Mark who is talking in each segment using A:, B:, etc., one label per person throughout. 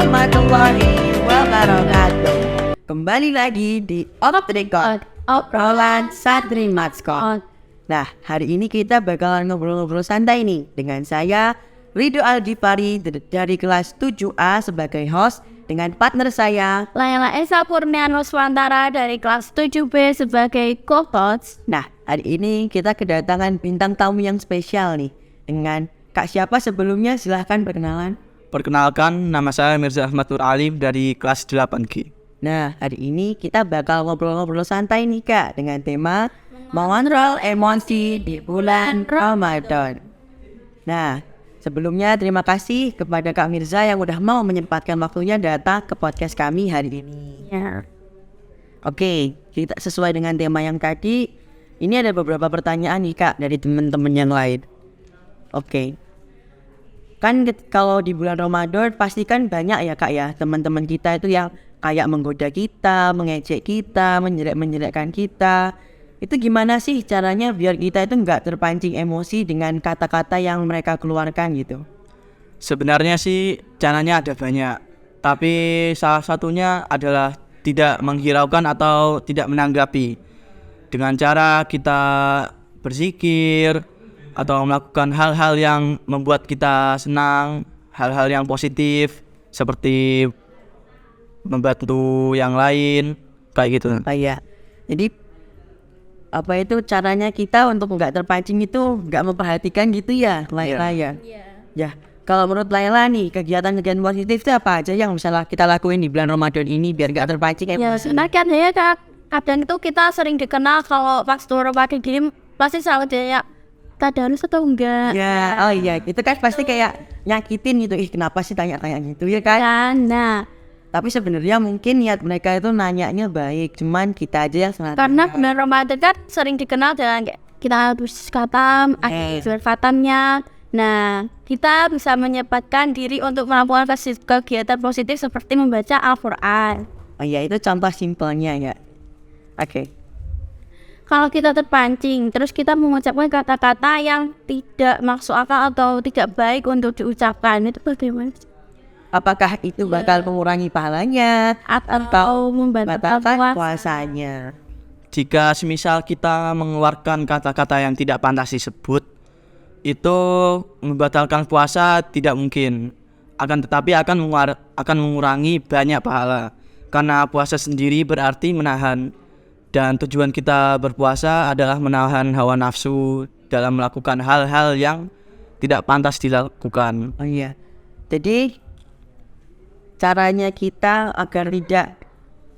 A: warahmatullahi wabarakatuh. Kembali lagi di Out of the Record, obrolan santri Matskot. Nah, hari ini kita bakalan ngobrol-ngobrol santai nih dengan saya Ridho Aldifari dari kelas 7A sebagai host dengan partner saya
B: Laila Esa Purnianuswantara dari kelas 7B sebagai co-host.
A: Nah, hari ini kita kedatangan bintang tamu yang spesial nih dengan Kak siapa sebelumnya, silahkan perkenalan.
C: Perkenalkan, nama saya Mirza Ahmad Nur Alim dari kelas 8G.
A: Nah, hari ini kita bakal ngobrol-ngobrol santai nih Kak dengan tema mengontrol emosi di bulan Ramadan. Nah, sebelumnya terima kasih kepada Kak Mirza yang udah mau menyempatkan waktunya datang ke podcast kami hari ini.
B: Ya.
A: Oke, kita sesuai dengan tema yang tadi, ini ada beberapa pertanyaan nih Kak dari teman-teman yang lain. Oke. Kan kalau di bulan Ramadan pasti kan banyak ya Kak ya, teman-teman kita itu yang kayak menggoda kita, mengejek kita, menjelek-menjelekkan kita. Itu gimana sih caranya biar kita itu nggak terpancing emosi dengan kata-kata yang mereka keluarkan gitu?
C: Sebenarnya sih caranya ada banyak, tapi salah satunya adalah tidak menghiraukan atau tidak menanggapi. Dengan cara kita berzikir atau melakukan hal-hal yang membuat kita senang, hal-hal yang positif seperti membantu yang lain, kayak gitu.
A: Kayak jadi apa itu caranya kita untuk nggak terpancing itu nggak memperhatikan gitu ya, Laila ya. Ya, kalau menurut Laila nih kegiatan-kegiatan positif itu apa aja yang misalnya kita lakuin di bulan Ramadan ini biar nggak terpancing
B: Ya,
A: emosi?
B: sebenarnya kan ya Kak, kadang itu kita sering dikenal kalau pas Ramadan gini pasti selalu dia tadarus atau enggak.
A: Ya, oh iya, itu kan pasti kayak nyakitin gitu. Ih, kenapa sih tanya-tanya gitu ya kan?
B: Dan nah,
A: Tapi sebenarnya mungkin niat mereka itu nanyanya baik, cuman kita aja yang salah.
B: karena bulan Ramadan kan sering dikenal dengan kayak kita harus khatam, akhir khatamnya. Nah, kita bisa menyempatkan diri untuk melakukan kegiatan positif seperti membaca Al-Quran.
A: Oh iya, itu contoh simpelnya ya. Oke.
B: Kalau kita terpancing, terus kita mengucapkan kata-kata yang tidak masuk akal atau tidak baik untuk diucapkan, itu bagaimana?
A: Apakah itu bakal mengurangi pahalanya
B: Atau membatalkan
A: batalkan
B: puasa?
A: puasanya?
C: Jika semisal kita mengeluarkan kata-kata yang tidak pantas disebut, itu membatalkan puasa tidak mungkin. Akan tetapi akan mengurangi banyak pahala. Karena puasa sendiri berarti menahan. Dan tujuan kita berpuasa adalah menahan hawa nafsu dalam melakukan hal-hal yang tidak pantas dilakukan.
A: Oh iya. Jadi caranya kita agar tidak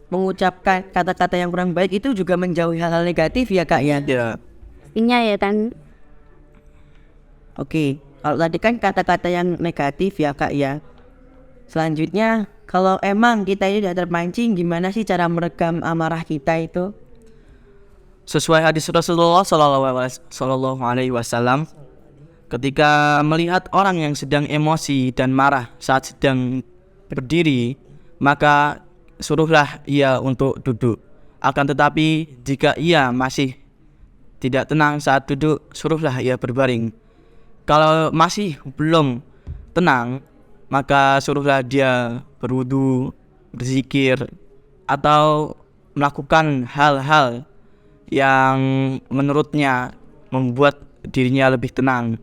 A: mengucapkan kata-kata yang kurang baik itu juga menjauhi hal-hal negatif ya Kak ya.
C: Ya,
B: Pastinya ya kan.
A: Oke, kalau tadi kan kata-kata yang negatif ya Kak ya. Selanjutnya, kalau emang kita ini udah terpancing, gimana sih cara meredam amarah kita itu?
C: sesuai hadis Rasulullah Sallallahu Alaihi Wasallam, ketika melihat orang yang sedang emosi dan marah saat sedang berdiri, maka suruhlah ia untuk duduk. Akan tetapi jika ia masih tidak tenang saat duduk, suruhlah ia berbaring. Kalau masih belum tenang, maka suruhlah dia berwudu, berzikir, atau melakukan hal-hal yang menurutnya membuat dirinya lebih tenang,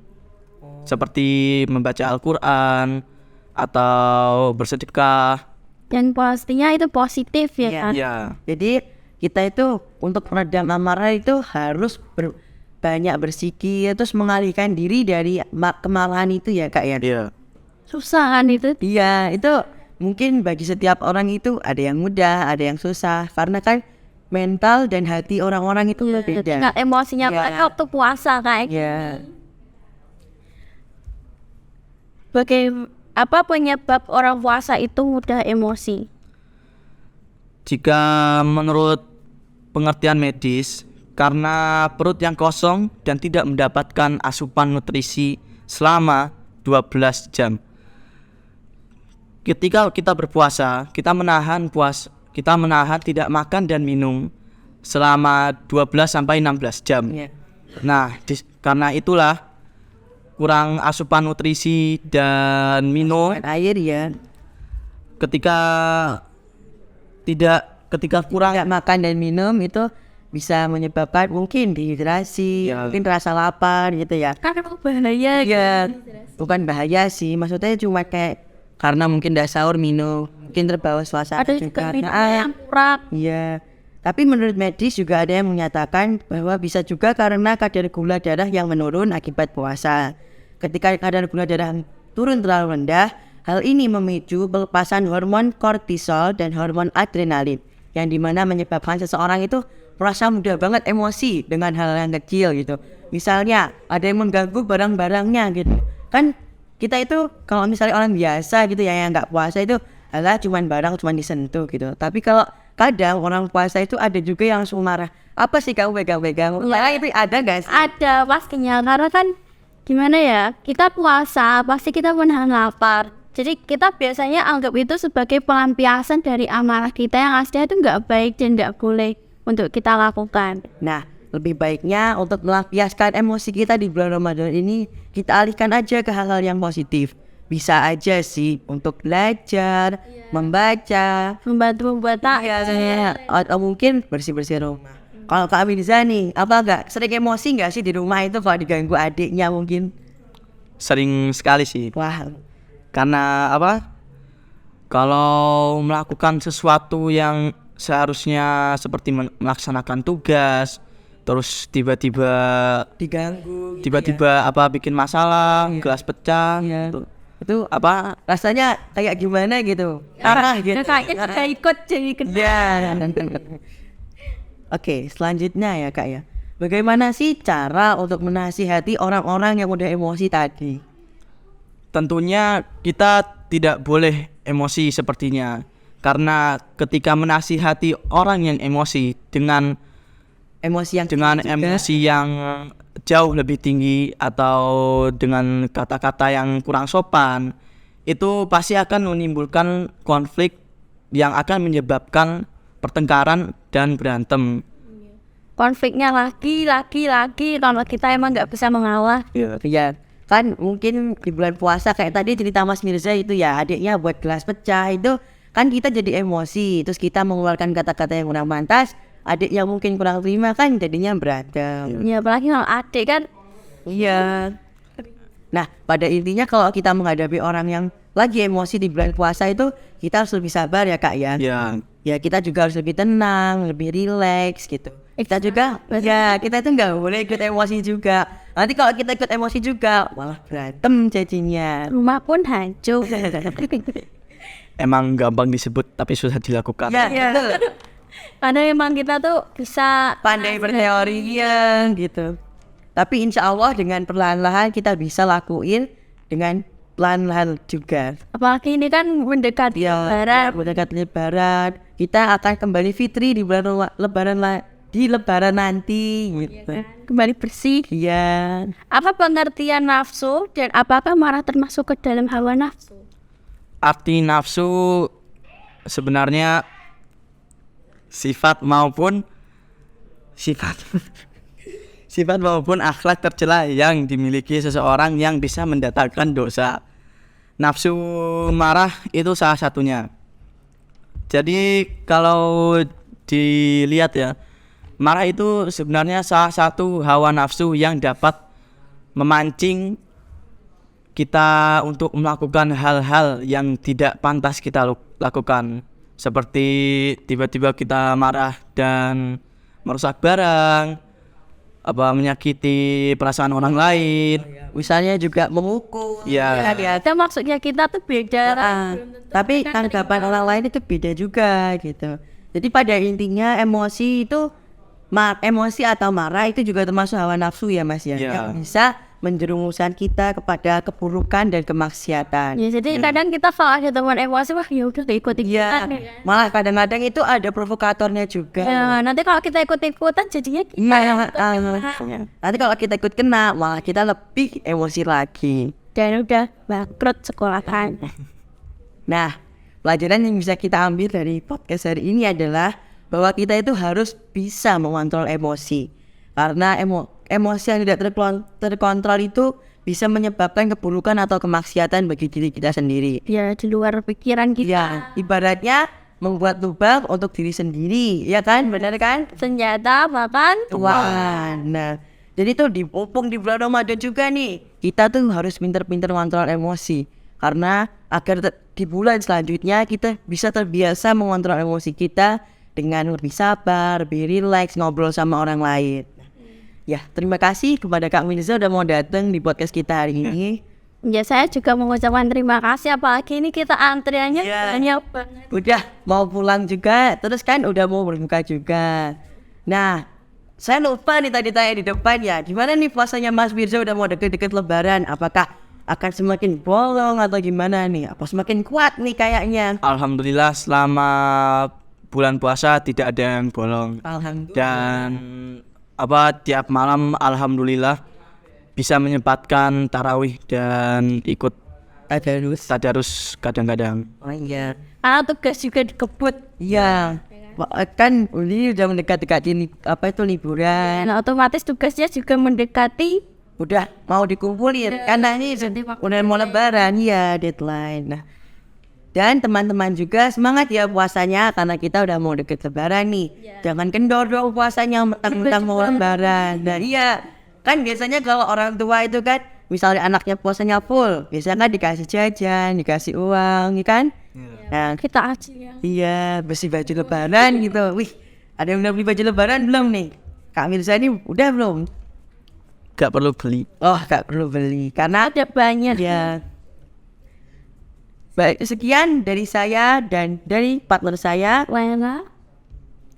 C: seperti membaca Al-Quran atau bersedekah.
B: Dan pastinya itu positif ya kan.
C: Ya,
A: Jadi kita itu untuk meredam amarah itu harus banyak berzikir, terus mengalihkan diri dari kemarahan itu ya Kak ya.
C: ya.
B: Susah kan itu.
A: Iya, itu mungkin bagi setiap orang itu ada yang mudah, ada yang susah, karena kan mental dan hati orang-orang itu berbeda.
B: Tingkat emosinya mereka waktu puasa kayak.
A: Ya,
B: Apa penyebab orang puasa itu mudah emosi?
C: Jika menurut pengertian medis, karena perut yang kosong dan tidak mendapatkan asupan nutrisi selama 12 jam. Ketika kita berpuasa, kita menahan tidak makan dan minum selama 12 sampai 16 jam. Nah, karena itulah kurang asupan nutrisi dan minum
A: air ya.
C: ketika kurang
A: Tidak makan dan minum itu bisa menyebabkan mungkin dehidrasi,
C: Ya.
A: mungkin rasa lapar gitu ya.
B: Kan emang bahaya.
A: Iya, bukan bahaya sih, maksudnya cuma kayak karena mungkin udah sahur minum, mungkin terbawa suasana
B: Ada juga minum
A: Nah,
B: yang kurang.
A: iya. Tapi menurut medis juga ada yang menyatakan bahwa bisa juga karena kadar gula darah yang menurun akibat puasa. Ketika kadar gula darah turun terlalu rendah, hal ini memicu pelepasan hormon kortisol dan hormon adrenalin, yang dimana menyebabkan seseorang itu merasa mudah banget emosi dengan hal yang kecil gitu. Misalnya ada yang mengganggu barang-barangnya gitu. Kan kita itu kalau misalnya orang biasa gitu ya yang nggak puasa itu alah cuman barang cuman disentuh gitu. Tapi kalau kadang orang puasa itu ada juga yang langsung marah. Apa sih kamu pegang-pegang? Nah, itu ada guys.
B: Ada pastinya, karena kan gimana ya, kita puasa pasti kita menahan lapar. Jadi kita biasanya anggap itu sebagai pelampiasan dari amarah kita yang aslinya itu nggak baik dan nggak boleh untuk kita lakukan.
A: Nah, lebih baiknya untuk melampiaskan emosi kita di bulan Ramadan ini kita alihkan aja ke hal-hal yang positif. Bisa aja sih untuk belajar, membaca,
B: Membantu membuat
A: atau mungkin bersih-bersih rumah. Kalau Kak Mirza nih, apa enggak sering emosi enggak sih di rumah itu kalau diganggu adiknya mungkin?
C: sering sekali sih.
A: Wah,
C: Karena apa? Kalau melakukan sesuatu yang seharusnya seperti melaksanakan tugas, terus tiba-tiba
A: diganggu.
C: apa bikin masalah, gelas pecah,
A: Iya.
C: gitu.
A: Itu apa rasanya kayak gimana gitu? Gitu.
B: Kayaknya juga ikut jadi kena.
A: Ya. Oke, selanjutnya ya Kak ya. Bagaimana sih cara untuk menasihati orang-orang yang udah emosi tadi?
C: Tentunya kita tidak boleh emosi sepertinya. Karena ketika menasihati orang yang emosi dengan
A: Emosi yang
C: dengan
A: tinggi juga.
C: emosi yang jauh lebih tinggi atau dengan kata-kata yang kurang sopan, itu pasti akan menimbulkan konflik yang akan menyebabkan pertengkaran dan berantem.
B: Konfliknya lagi kalau kita emang nggak bisa mengalah.
A: Iya, kan mungkin di bulan puasa kayak tadi cerita Mas Mirza itu ya, adiknya buat gelas pecah itu kan kita jadi emosi, terus kita mengeluarkan kata-kata yang kurang pantas, adik yang mungkin kurang terima kan jadinya berantem.
B: Ya apalagi kalau adik kan.
A: Iya. Nah, pada intinya kalau kita menghadapi orang yang lagi emosi di bulan puasa itu kita harus lebih sabar ya Kak ya.
C: Ya,
A: Ya kita juga harus lebih tenang, lebih rileks gitu. Kita juga, ya kita itu nggak boleh ikut emosi juga. Nanti kalau kita ikut emosi juga malah berantem jadinya.
B: Rumah pun hancur.
C: emang gampang disebut tapi susah dilakukan.
A: Ya, betul.
B: Karena emang kita tuh bisa
A: Pandai berteori ya gitu. Tapi insya Allah dengan perlahan-lahan kita bisa lakuin dengan perlahan-lahan juga.
B: apalagi ini kan mendekati Lebaran.
A: Mendekat Lebaran, kita akan kembali fitri di bulan Lebaran nanti gitu.
B: Kembali bersih.
A: Iya.
B: Apa pengertian nafsu dan apakah marah termasuk ke dalam hawa nafsu?
C: Arti nafsu sebenarnya sifat maupun akhlak tercela yang dimiliki seseorang yang bisa mendatangkan dosa. Nafsu marah itu salah satunya. Jadi kalau dilihat ya, marah itu sebenarnya salah satu hawa nafsu yang dapat memancing kita untuk melakukan hal-hal yang tidak pantas kita lakukan. Seperti tiba-tiba kita marah dan merusak barang, menyakiti perasaan orang lain.
A: Misalnya juga memukul.
C: Ya.
B: Itu maksudnya kita tuh beda.
A: Tapi tanggapan orang lain itu beda juga gitu. Jadi pada intinya emosi itu emosi atau marah itu juga termasuk hawa nafsu ya Mas ya.
C: Ya.
A: Yang bisa menjerumuskan kita kepada keburukan dan kemaksiatan.
B: Ya, jadi kadang kita kalau ada teman emosi, wah ya udah ikut-ikutan.
A: Iya. Malah kadang-kadang itu ada provokatornya juga.
B: Ya, nanti kalau kita ikut-ikutan jadinya
A: Nanti kalau kita ikut kena malah kita lebih emosi lagi.
B: dan udah bangkrut sekolahan.
A: Nah, pelajaran yang bisa kita ambil dari podcast hari ini adalah bahwa kita itu harus bisa mengontrol emosi. Karena emosi yang tidak terkontrol itu bisa menyebabkan keburukan atau kemaksiatan bagi diri kita sendiri.
B: Ya di luar pikiran kita.
A: Ya, ibaratnya membuat lubang untuk diri sendiri, ya kan? Benar kan?
B: Senjata bahkan
A: Wah, nah, jadi tuh mumpung di bulan Ramadan juga nih, kita tuh harus pinter-pinter mengontrol emosi. Karena agar di bulan selanjutnya kita bisa terbiasa mengontrol emosi kita dengan lebih sabar, lebih rileks, ngobrol sama orang lain. Ya, terima kasih kepada Kak Mirza udah mau datang di podcast kita hari ini.
B: ya saya juga mengucapkan terima kasih, apalagi ini kita antriannya
A: Ya.
B: banyak banget.
A: Udah mau pulang juga, terus kan udah mau berbuka juga. Nah, saya lupa nih tadi tanya di depan ya, gimana nih puasanya Mas Mirza udah mau deket-deket Lebaran? Apakah akan semakin bolong atau gimana nih? Apa semakin kuat nih kayaknya?
C: Alhamdulillah selama bulan puasa tidak ada yang bolong.
A: Alhamdulillah.
C: Dan tiap malam alhamdulillah bisa menyempatkan tarawih dan ikut tadarus kadang-kadang.
A: Oh iya.
B: Karena tugas juga dikebut.
A: Iya. Kan ini udah mendekati liburan.
B: Nah, otomatis tugasnya juga mendekati.
A: Udah mau dikumpulin karena ini udah mau lebaran ya, deadline. Nah, dan teman-teman juga semangat ya puasanya karena kita udah mau deket lebaran nih. Jangan kendor dong puasanya mentang-mentang mau lebaran. Nah iya, kan biasanya kalau orang tua itu kan misalnya anaknya puasanya full, biasanya kan dikasih jajan, dikasih uang, ya kan? Nah,
B: Kita aja ya.
A: iya, beli baju lebaran gitu. Wih, ada yang udah beli baju lebaran belum nih? Kak Mirza ini udah belum?
C: Gak perlu beli.
A: Oh, gak perlu beli karena
B: Ada banyak.
A: ya. Baik, sekian dari saya dan dari partner saya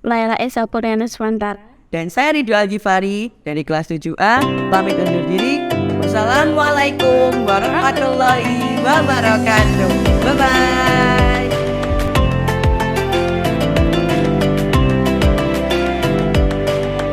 B: Laila Esa Puriana Swantara.
A: dan saya Ridho Al-Ghifari dari kelas 7A. Pamit undur diri. Wassalamualaikum warahmatullahi wabarakatuh. Bye bye.